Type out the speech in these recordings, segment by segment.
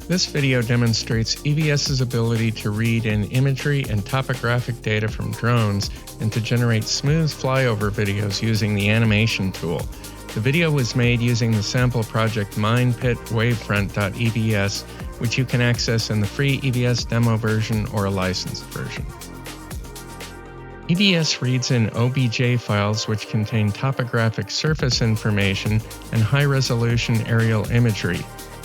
This video demonstrates EVS's ability to read in imagery and topographic data from drones and to generate smooth flyover videos using the animation tool. The video was made using the sample project minepitwavefront.evs, which you can access in the free EVS demo version or a licensed version. EVS reads in OBJ files which contain topographic surface information and high-resolution aerial imagery.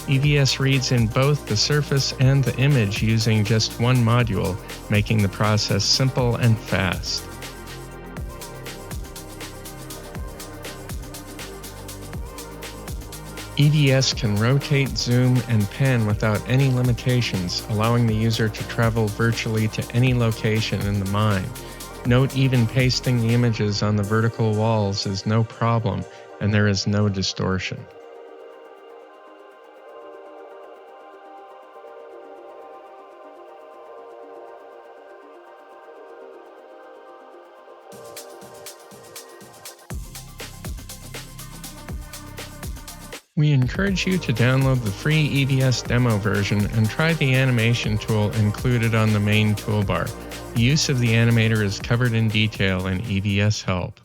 EVS reads in both the surface and the image using just one module, making the process simple and fast. EVS can rotate, zoom, and pan without any limitations, allowing the user to travel virtually to any location in the mine. Note even pasting the images on the vertical walls is no problem, and there is no distortion. We encourage you to download the free EVS demo version and try the animation tool included on the main toolbar. The use of the animator is covered in detail in EVS Help.